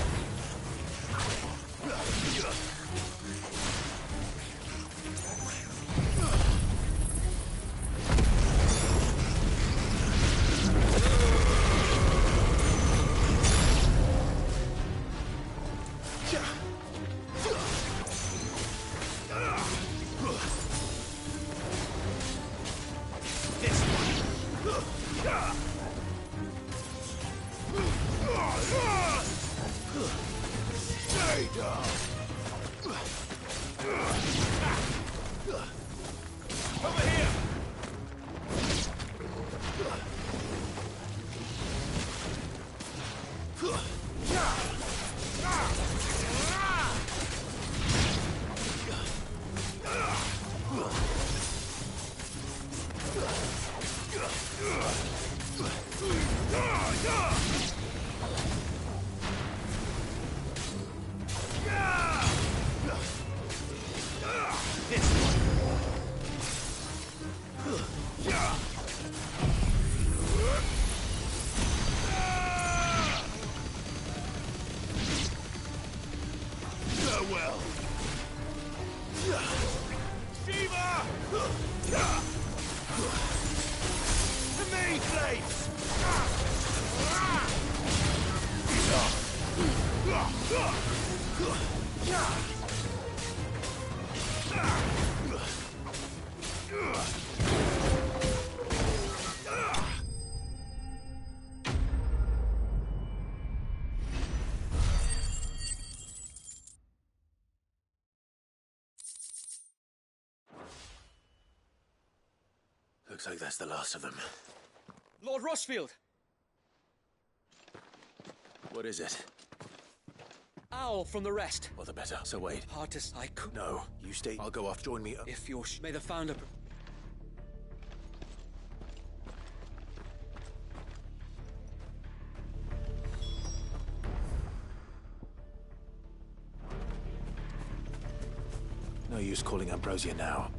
Looks like that's the last of them. Lord Rossfield! What is it? Owl from the rest. All the better. So wait. Hard to... I could... No. You stay. I'll go off. Join me. If you're... May the Founder... No use calling Ambrosia now.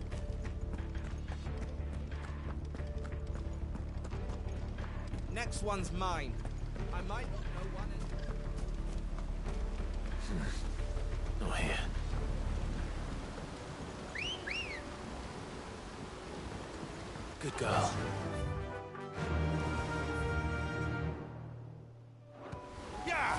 Next one's mine. I might not know one in... Not here. Good girl. Yeah!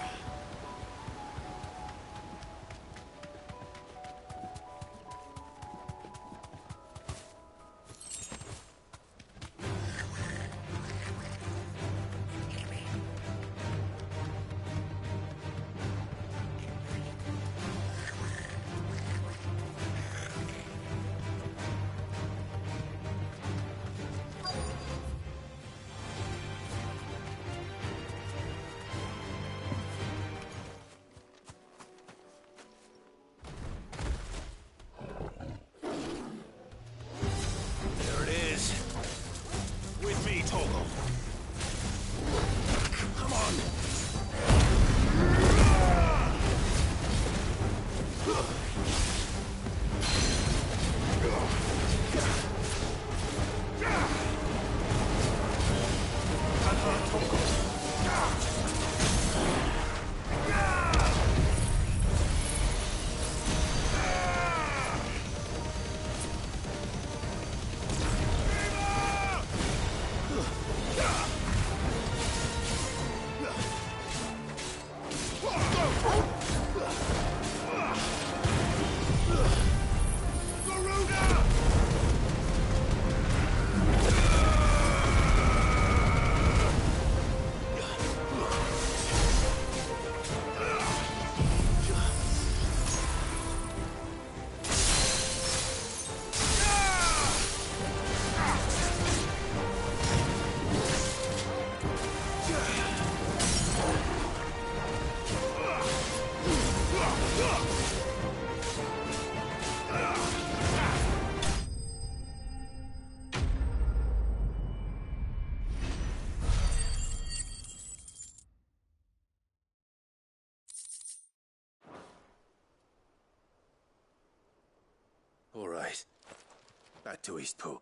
Back to Eastpool.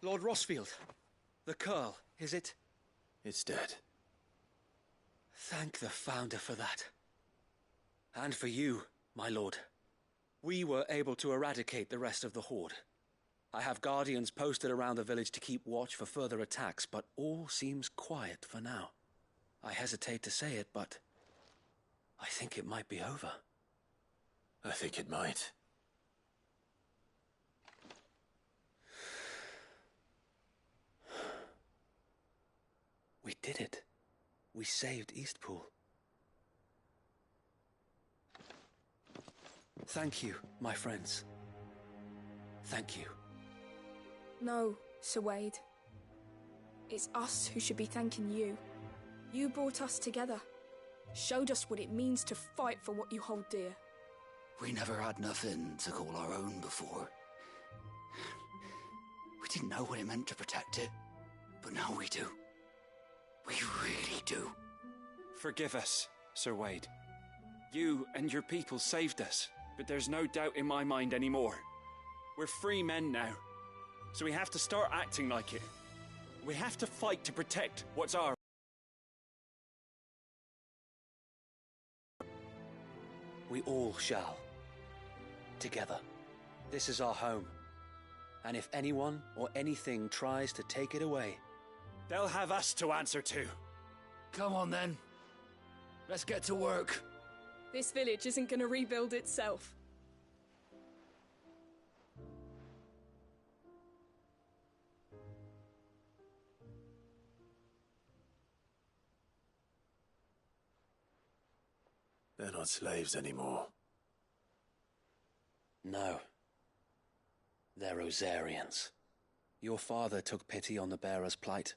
Lord Rossfield, the Curl, is it? It's dead. Thank the Founder for that. And for you, my lord. We were able to eradicate the rest of the Horde. I have guardians posted around the village to keep watch for further attacks, but all seems quiet for now. I hesitate to say it, but I think it might be over. I think it might. We did it. We saved Eastpool. Thank you, my friends. Thank you. No, Sir Wade. It's us who should be thanking you. You brought us together. Showed us what it means to fight for what you hold dear. We never had nothing to call our own before. We didn't know what it meant to protect it, but now we do. We really do. Forgive us, Sir Wade. You and your people saved us, but there's no doubt in my mind anymore. We're free men now, so we have to start acting like it. We have to fight to protect what's ours. We all shall. Together. This is our home. And if anyone or anything tries to take it away, they'll have us to answer to. Come on then. Let's get to work. This village isn't going to rebuild itself. They're not slaves anymore. No. They're Rosarians. Your father took pity on the bearer's plight,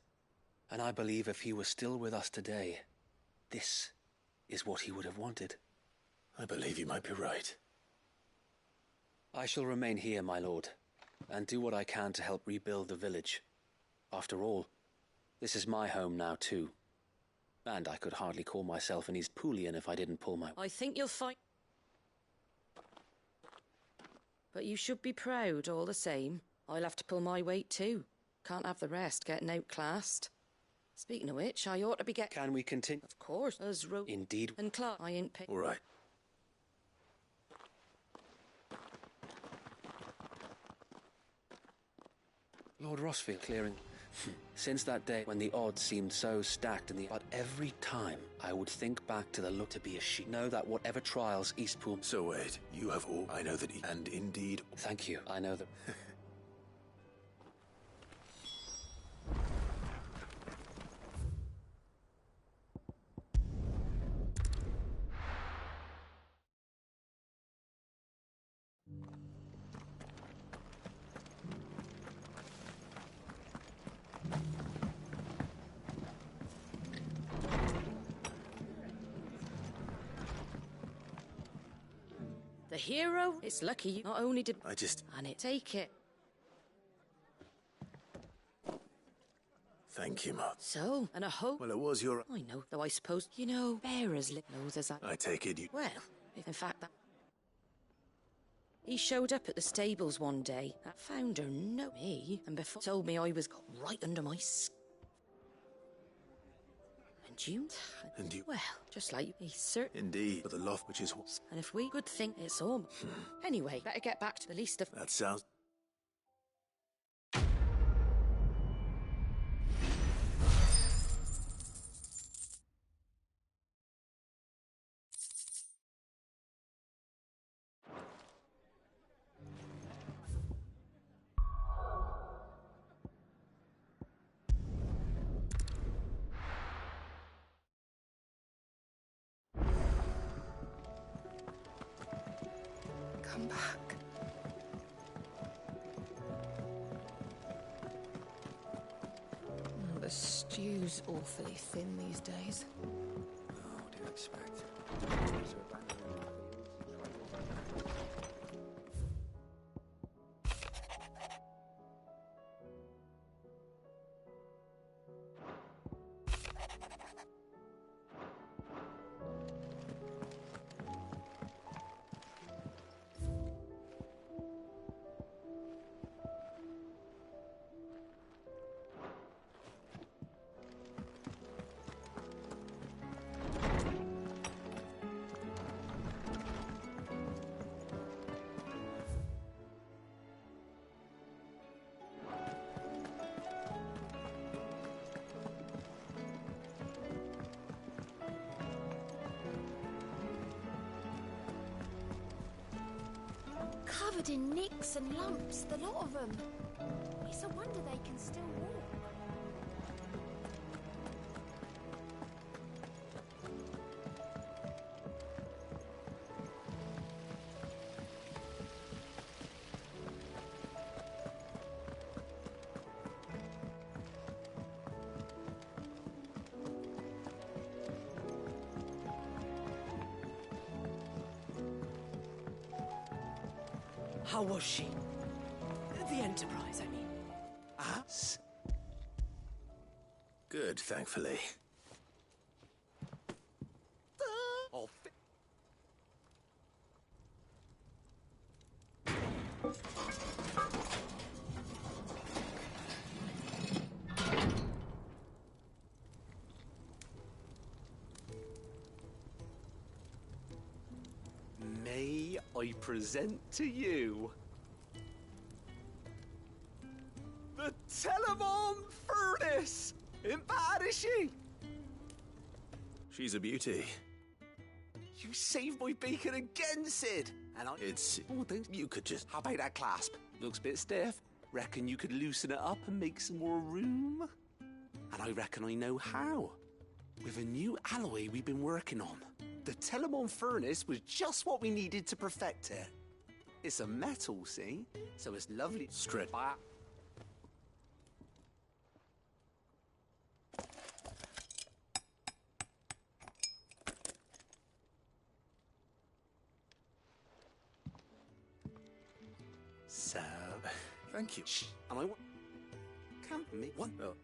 and I believe if he was still with us today, this is what he would have wanted. I believe you might be right. I shall remain here, my lord, and do what I can to help rebuild the village. After all, this is my home now too. And I could hardly call myself an Eastpoolian if I didn't pull my... I think you'll find... But you should be proud all the same. I'll have to pull my weight too. Can't have the rest getting outclassed. Speaking of which, I ought to be getting... Can we continue? Of course, as Indeed. And Clark, I ain't picked... All right. Lord Rossfield clearing... Since that day when the odds seemed so stacked in the... But every time I would think back to the look to be a sheep. Know that whatever trials Eastpool... So wait, you have all... I know that... And indeed... Thank you, I know that... The hero? It's lucky you not only did... I just... And it... Take it. Thank you, Mom. So, and a hope... Well, it was your... I know, though I suppose... You know, bearers lick noses at... I take it you... Well, in fact that... He showed up at the stables one day. That founder know me, and before told me I was got right under my skin. And you... Well, just like he certain... Indeed, but the loft which is... And if we could think it's all... Anyway, better get back to the least of... That sounds... Come back. The stew's awfully thin these days. Oh, what do you expect? So abandoning the fields, trying covered in nicks and lumps, the lot of them. It's a wonder they can still walk. How was she? The Enterprise, I mean. Us? Good, thankfully. May I present to you the Telemon Furnace? Ain't bad, is she? She's a beauty. You saved my beacon again, Sid. And It's... Oh, you could just... How about that clasp? Looks a bit stiff. Reckon you could loosen it up and make some more room? And I reckon I know how. With a new alloy we've been working on. The Telemon Furnace was just what we needed to perfect it. It's a metal, see? So it's lovely. Straight. So... Thank you. And I want... Can't make... What? Oh,